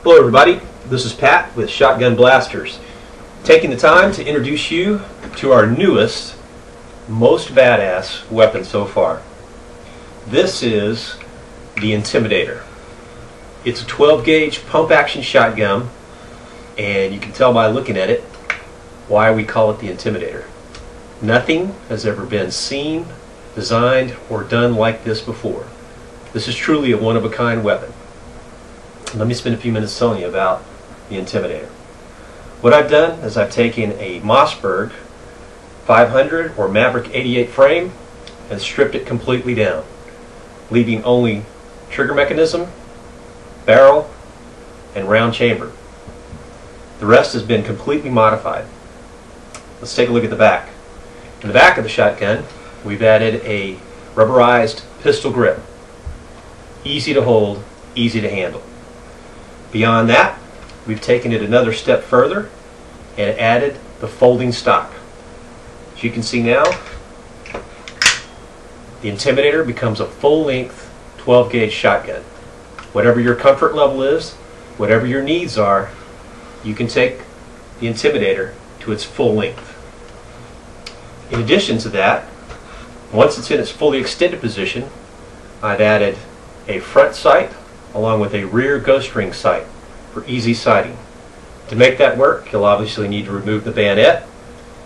Hello everybody, this is Pat with Shotgun Blasters, taking the time to introduce you to our newest, most badass weapon so far. This is the Intimidator. It's a 12 gauge pump action shotgun, and you can tell by looking at it why we call it the Intimidator. Nothing has ever been seen, designed, or done like this before. This is truly a one-of-a-kind weapon. Let me spend a few minutes telling you about the Intimidator. What I've done is I've taken a Mossberg 500 or Maverick 88 frame and stripped it completely down, leaving only trigger mechanism, barrel, and round chamber. The rest has been completely modified. Let's take a look at the back. In the back of the shotgun, we've added a rubberized pistol grip. Easy to hold, easy to handle. Beyond that, we've taken it another step further and added the folding stock. As you can see now, the Intimidator becomes a full-length 12 gauge shotgun. Whatever your comfort level is, whatever your needs are, you can take the Intimidator to its full length. In addition to that, once it's in its fully extended position, I've added a front sight along with a rear ghost ring sight for easy sighting. To make that work, you'll obviously need to remove the bayonet,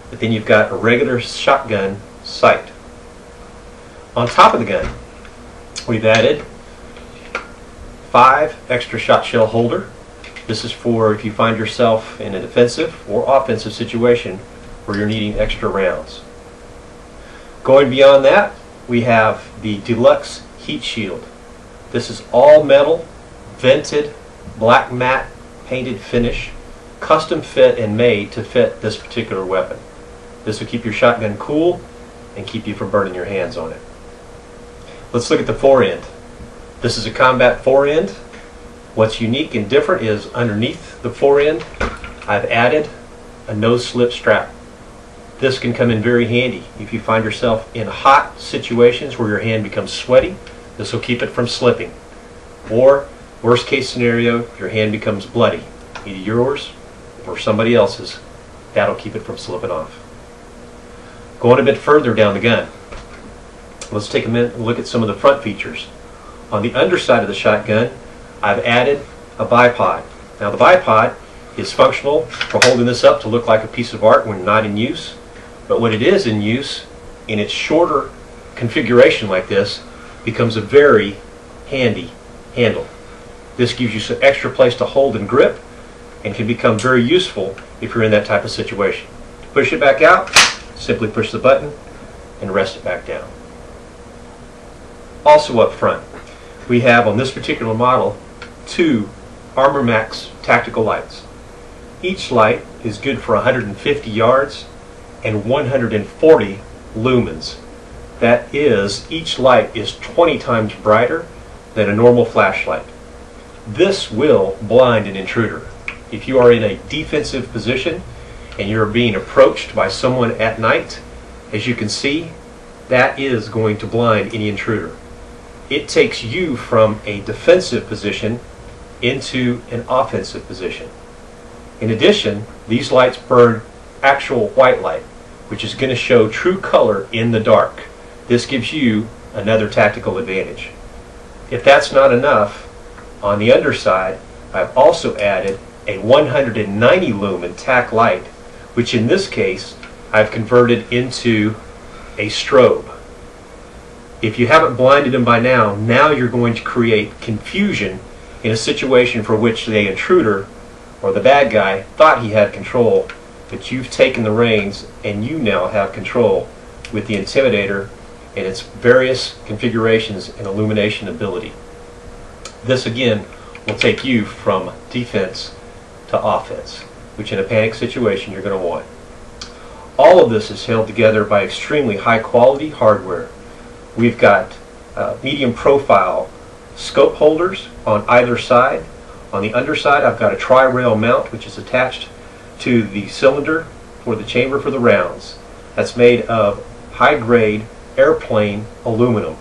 but then you've got a regular shotgun sight. On top of the gun, we've added 5 extra shot shell holder. This is for if you find yourself in a defensive or offensive situation where you're needing extra rounds. Going beyond that, we have the deluxe heat shield. This is all metal, vented, black matte painted finish, custom fit and made to fit this particular weapon. This will keep your shotgun cool and keep you from burning your hands on it. Let's look at the forend. This is a combat forend. What's unique and different is underneath the forend, I've added a no-slip strap. This can come in very handy if you find yourself in hot situations where your hand becomes sweaty. This will keep it from slipping. Or, worst case scenario, your hand becomes bloody. Either yours or somebody else's. That'll keep it from slipping off. Going a bit further down the gun, let's take a minute and look at some of the front features. On the underside of the shotgun, I've added a bipod. Now the bipod is functional for holding this up to look like a piece of art when not in use. But when it is in use, in its shorter configuration like this, becomes a very handy handle. This gives you some extra place to hold and grip and can become very useful if you're in that type of situation. To push it back out, simply push the button and rest it back down. Also up front, we have on this particular model 2 Armor Max tactical lights. Each light is good for 150 yards and 140 lumens. That is, each light is 20 times brighter than a normal flashlight. This will blind an intruder. If you are in a defensive position and you're being approached by someone at night, as you can see, that is going to blind any intruder. It takes you from a defensive position into an offensive position. In addition, these lights burn actual white light, which is going to show true color in the dark. This gives you another tactical advantage. If that's not enough, on the underside, I've also added a 190 lumen tack light, which in this case, I've converted into a strobe. If you haven't blinded them by now you're going to create confusion in a situation for which the intruder or the bad guy thought he had control, but you've taken the reins and you now have control with the Intimidator and its various configurations and illumination ability. This again will take you from defense to offense, which in a panic situation you're going to want. All of this is held together by extremely high quality hardware. We've got medium profile scope holders on either side. On the underside, I've got a tri-rail mount which is attached to the cylinder for the chamber for the rounds. That's made of high-grade airplane aluminum.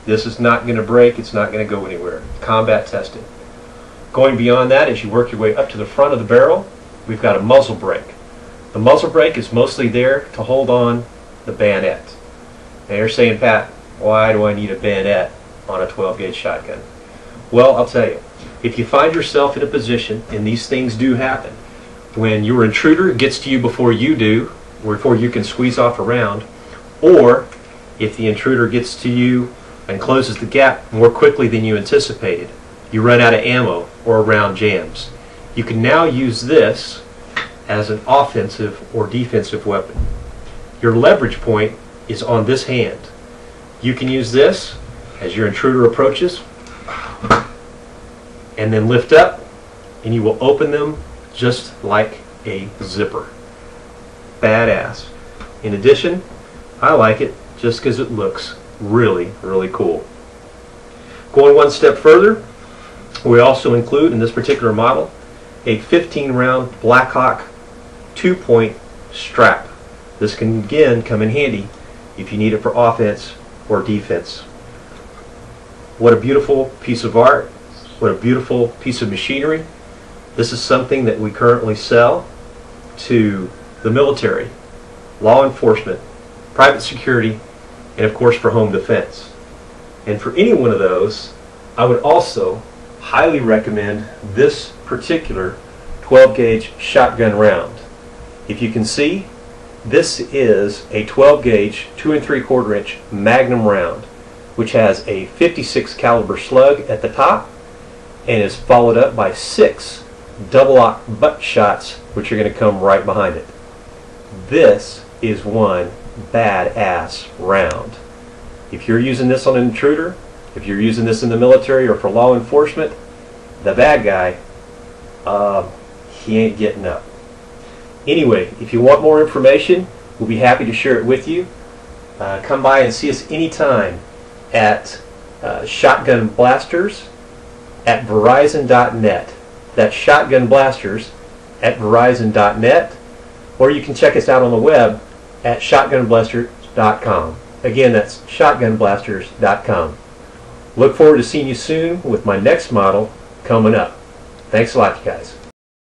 This is not going to break, it's not going to go anywhere. Combat tested. Going beyond that, as you work your way up to the front of the barrel, we've got a muzzle brake. The muzzle brake is mostly there to hold on the bayonet. Now you're saying, Pat, why do I need a bayonet on a 12 gauge shotgun? Well, I'll tell you. If you find yourself in a position, and these things do happen, when your intruder gets to you before you do, or before you can squeeze off a round, or if the intruder gets to you and closes the gap more quickly than you anticipated, you run out of ammo or a round jams, you can now use this as an offensive or defensive weapon. Your leverage point is on this hand. You can use this as your intruder approaches and then lift up, and you will open them just like a zipper. Badass. In addition, I like it just because it looks really, really cool. Going one step further, we also include in this particular model a 15-round Blackhawk 2-point strap. This can again come in handy if you need it for offense or defense. What a beautiful piece of art. What a beautiful piece of machinery. This is something that we currently sell to the military, law enforcement, private security, and of course for home defense. And for any one of those, I would also highly recommend this particular 12 gauge shotgun round. If you can see, this is a 12 gauge 2 3/4 inch Magnum round, which has a 56 caliber slug at the top and is followed up by 6 double-aught butt shots, which are going to come right behind it. This is one badass round. If you're using this on an intruder, if you're using this in the military or for law enforcement, the bad guy, he ain't getting up. Anyway, if you want more information, we'll be happy to share it with you. Come by and see us anytime at Shotgun Blasters at Verizon.net. That's Shotgun Blasters at Verizon.net, or you can check us out on the web at shotgunblasters.com. Again, that's shotgunblasters.com. Look forward to seeing you soon with my next model coming up. Thanks a lot, you guys.